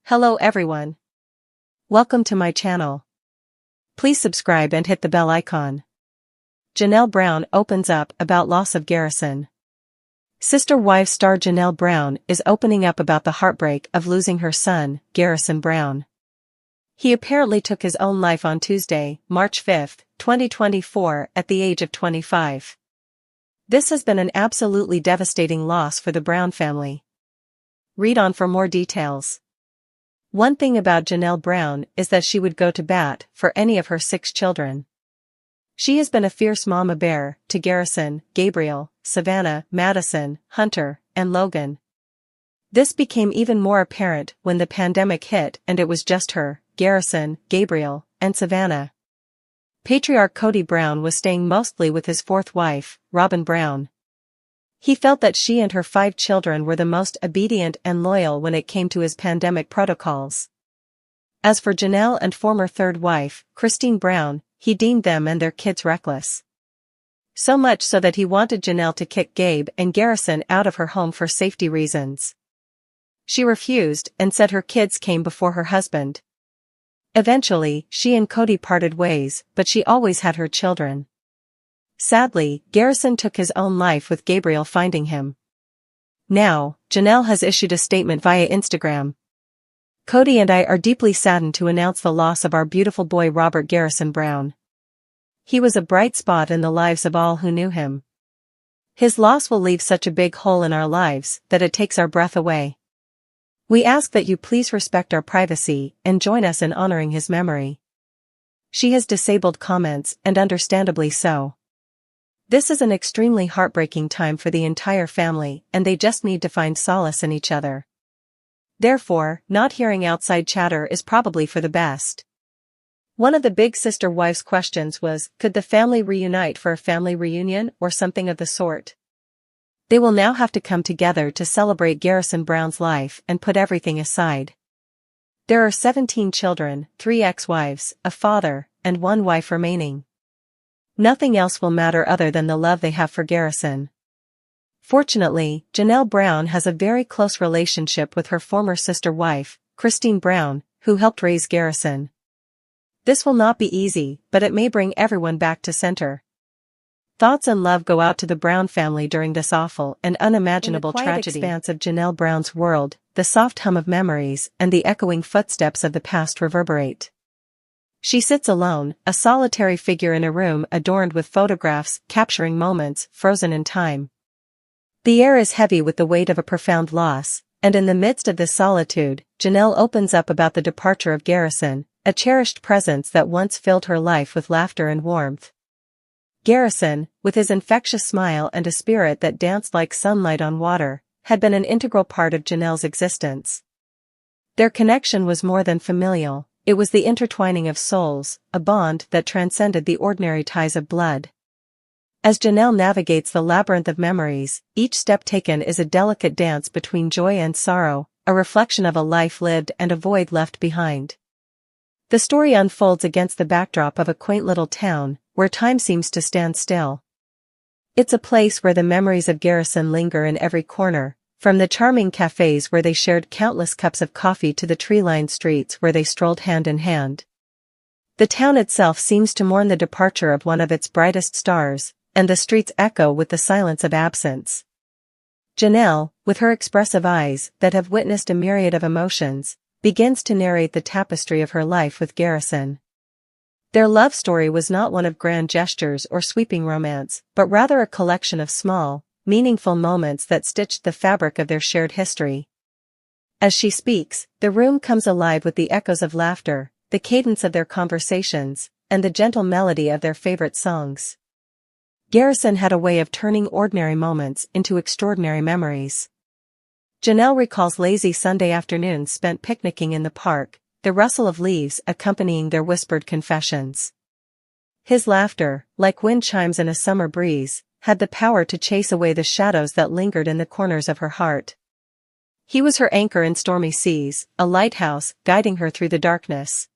Hello everyone. Welcome to my channel. Please subscribe and hit the bell icon. Janelle Brown opens up about loss of Garrison. Sister Wives star Janelle Brown is opening up about the heartbreak of losing her son, Garrison Brown. He apparently took his own life on Tuesday, March 5, 2024, at the age of 25. This has been an absolutely devastating loss for the Brown family. Read on for more details. One thing about Janelle Brown is that she would go to bat for any of her 6 children. She has been a fierce mama bear to Garrison, Gabriel, Savannah, Madison, Hunter, and Logan. This became even more apparent when the pandemic hit and it was just her, Garrison, Gabriel, and Savannah. Patriarch Cody Brown was staying mostly with his 4th wife, Robin Brown. He felt that she and her 5 children were the most obedient and loyal when it came to his pandemic protocols. As for Janelle and former 3rd wife, Cristin Brown, he deemed them and their kids reckless. So much so that he wanted Janelle to kick Gabe and Garrison out of her home for safety reasons. She refused and said her kids came before her husband. Eventually, she and Cody parted ways, but she always had her children. Sadly, Garrison took his own life with Gabriel finding him. Now, Janelle has issued a statement via Instagram. Cody and I are deeply saddened to announce the loss of our beautiful boy Robert Garrison Brown. He was a bright spot in the lives of all who knew him. His loss will leave such a big hole in our lives that it takes our breath away. We ask that you please respect our privacy and join us in honoring his memory. She has disabled comments, and understandably so. This is an extremely heartbreaking time for the entire family, and they just need to find solace in each other. Therefore, not hearing outside chatter is probably for the best. One of the big sister wives' questions was, could the family reunite for a family reunion or something of the sort? They will now have to come together to celebrate Garrison Brown's life and put everything aside. There are 17 children, 3 ex-wives, a father, and 1 wife remaining. Nothing else will matter other than the love they have for Garrison. Fortunately, Janelle Brown has a very close relationship with her former sister wife, Cristin Brown, who helped raise Garrison. This will not be easy, but it may bring everyone back to center. Thoughts and love go out to the Brown family during this awful and unimaginable tragedy. In the quiet expanse of Janelle Brown's world, the soft hum of memories and the echoing footsteps of the past reverberate. She sits alone, a solitary figure in a room adorned with photographs capturing moments frozen in time. The air is heavy with the weight of a profound loss, and in the midst of this solitude, Janelle opens up about the departure of Garrison, a cherished presence that once filled her life with laughter and warmth. Garrison, with his infectious smile and a spirit that danced like sunlight on water, had been an integral part of Janelle's existence. Their connection was more than familial. It was the intertwining of souls, a bond that transcended the ordinary ties of blood. As Janelle navigates the labyrinth of memories, each step taken is a delicate dance between joy and sorrow, a reflection of a life lived and a void left behind. The story unfolds against the backdrop of a quaint little town, where time seems to stand still. It's a place where the memories of Garrison linger in every corner, from the charming cafes where they shared countless cups of coffee to the tree-lined streets where they strolled hand in hand. The town itself seems to mourn the departure of one of its brightest stars, and the streets echo with the silence of absence. Janelle, with her expressive eyes that have witnessed a myriad of emotions, begins to narrate the tapestry of her life with Garrison. Their love story was not one of grand gestures or sweeping romance, but rather a collection of small, meaningful moments that stitched the fabric of their shared history. As she speaks, the room comes alive with the echoes of laughter, the cadence of their conversations, and the gentle melody of their favorite songs. Garrison had a way of turning ordinary moments into extraordinary memories. Janelle recalls lazy Sunday afternoons spent picnicking in the park, the rustle of leaves accompanying their whispered confessions. His laughter, like wind chimes in a summer breeze, had the power to chase away the shadows that lingered in the corners of her heart. He was her anchor in stormy seas, a lighthouse guiding her through the darkness.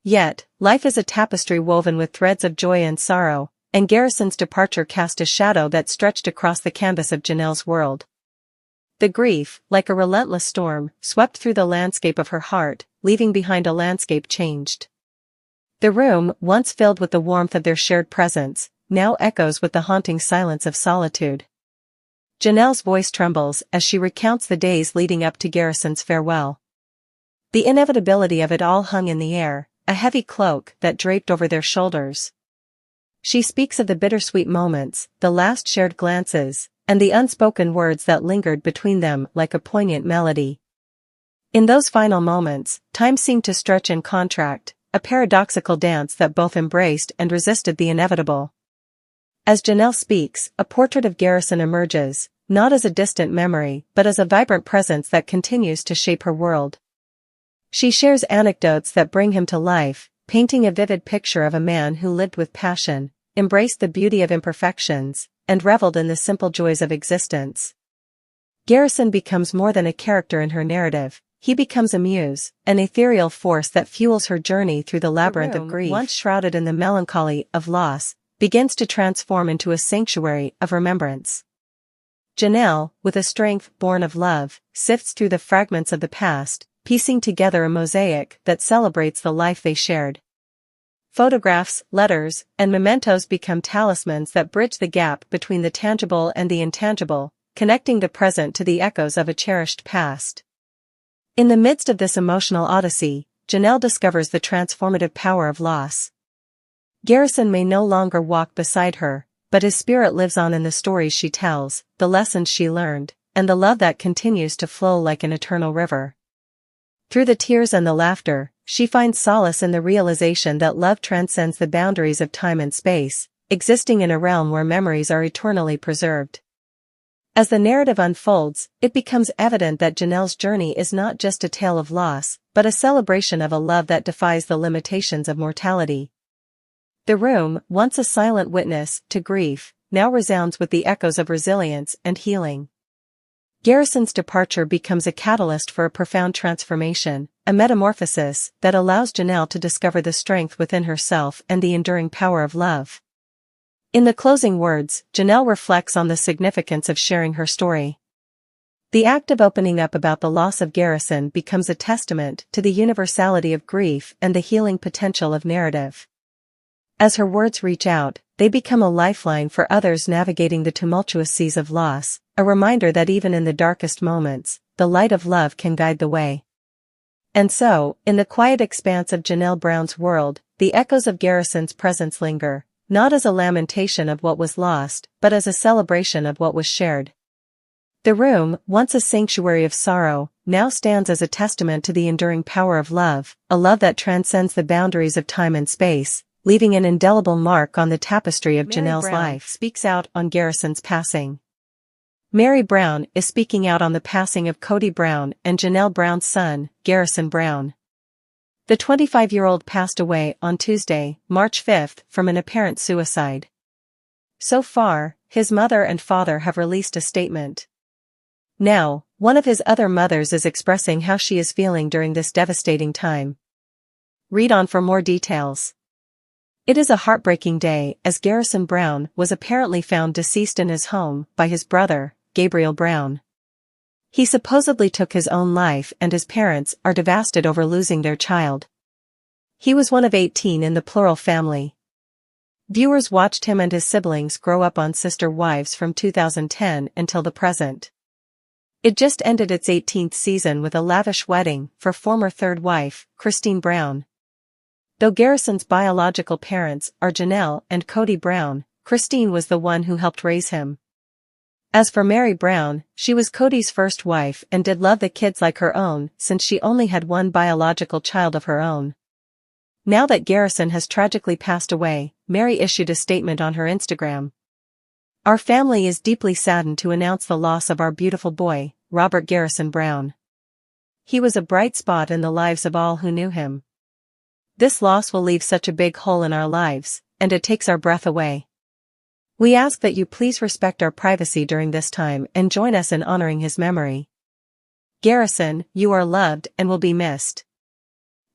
Yet, life is a tapestry woven with threads of joy and sorrow, and Garrison's departure cast a shadow that stretched across the canvas of Janelle's world. The grief, like a relentless storm, swept through the landscape of her heart, leaving behind a landscape changed. The room, once filled with the warmth of their shared presence, now echoes with the haunting silence of solitude. Janelle's voice trembles as she recounts the days leading up to Garrison's farewell. The inevitability of it all hung in the air, a heavy cloak that draped over their shoulders. She speaks of the bittersweet moments, the last shared glances, and the unspoken words that lingered between them like a poignant melody. In those final moments, time seemed to stretch and contract, a paradoxical dance that both embraced and resisted the inevitable. As Janelle speaks, a portrait of Garrison emerges, not as a distant memory but as a vibrant presence that continues to shape her world. She shares anecdotes that bring him to life, painting a vivid picture of a man who lived with passion, embraced the beauty of imperfections, and reveled in the simple joys of existence. Garrison becomes more than a character in her narrative. He becomes a muse, an ethereal force that fuels her journey through the labyrinth of grief. Once shrouded in the melancholy of loss, begins to transform into a sanctuary of remembrance. Janelle, with a strength born of love, sifts through the fragments of the past, piecing together a mosaic that celebrates the life they shared. Photographs, letters, and mementos become talismans that bridge the gap between the tangible and the intangible, connecting the present to the echoes of a cherished past. In the midst of this emotional odyssey, Janelle discovers the transformative power of loss. Garrison may no longer walk beside her, but his spirit lives on in the stories she tells, the lessons she learned, and the love that continues to flow like an eternal river. Through the tears and the laughter, she finds solace in the realization that love transcends the boundaries of time and space, existing in a realm where memories are eternally preserved. As the narrative unfolds, it becomes evident that Janelle's journey is not just a tale of loss, but a celebration of a love that defies the limitations of mortality. The room, once a silent witness to grief, now resounds with the echoes of resilience and healing. Garrison's departure becomes a catalyst for a profound transformation, a metamorphosis that allows Janelle to discover the strength within herself and the enduring power of love. In the closing words, Janelle reflects on the significance of sharing her story. The act of opening up about the loss of Garrison becomes a testament to the universality of grief and the healing potential of narrative. As her words reach out, they become a lifeline for others navigating the tumultuous seas of loss, a reminder that even in the darkest moments, the light of love can guide the way. And so, in the quiet expanse of Janelle Brown's world, the echoes of Garrison's presence linger, not as a lamentation of what was lost, but as a celebration of what was shared. The room, once a sanctuary of sorrow, now stands as a testament to the enduring power of love, a love that transcends the boundaries of time and space, leaving an indelible mark on the tapestry of Janelle's life. Speaks out on Garrison's passing. Mary Brown is speaking out on the passing of Cody Brown and Janelle Brown's son, Garrison Brown. The 25-year-old passed away on Tuesday, March 5, from an apparent suicide. So far, his mother and father have released a statement. Now, one of his other mothers is expressing how she is feeling during this devastating time. Read on for more details. It is a heartbreaking day as Garrison Brown was apparently found deceased in his home by his brother, Gabriel Brown. He supposedly took his own life and his parents are devastated over losing their child. He was one of 18 in the plural family. Viewers watched him and his siblings grow up on Sister Wives from 2010 until the present. It just ended its 18th season with a lavish wedding for former third wife, Cristin Brown. Though Garrison's biological parents are Janelle and Cody Brown, Cristin was the one who helped raise him. As for Mary Brown, she was Cody's first wife and did love the kids like her own since she only had one biological child of her own. Now that Garrison has tragically passed away, Mary issued a statement on her Instagram. Our family is deeply saddened to announce the loss of our beautiful boy, Robert Garrison Brown. He was a bright spot in the lives of all who knew him. This loss will leave such a big hole in our lives, and it takes our breath away. We ask that you please respect our privacy during this time and join us in honoring his memory. Garrison, you are loved and will be missed.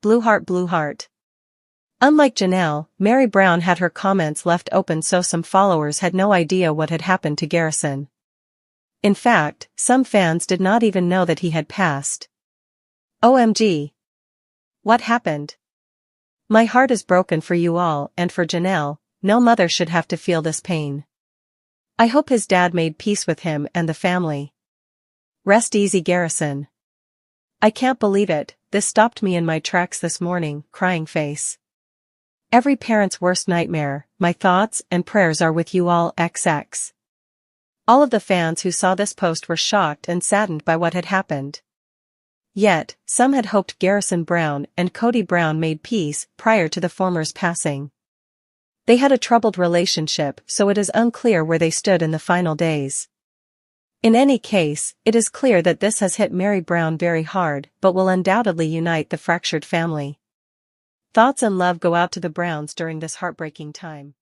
Blue heart, blue heart. Unlike Janelle, Mary Brown had her comments left open so some followers had no idea what had happened to Garrison. In fact, some fans did not even know that he had passed. OMG. What happened? My heart is broken for you all and for Janelle. No mother should have to feel this pain. I hope his dad made peace with him and the family. Rest easy, Garrison. I can't believe it, this stopped me in my tracks this morning, crying face. Every parent's worst nightmare, my thoughts and prayers are with you all XX. All of the fans who saw this post were shocked and saddened by what had happened. Yet, some had hoped Garrison Brown and Cody Brown made peace prior to the former's passing. They had a troubled relationship, so it is unclear where they stood in the final days. In any case, it is clear that this has hit Mary Brown very hard but will undoubtedly unite the fractured family. Thoughts and love go out to the Browns during this heartbreaking time.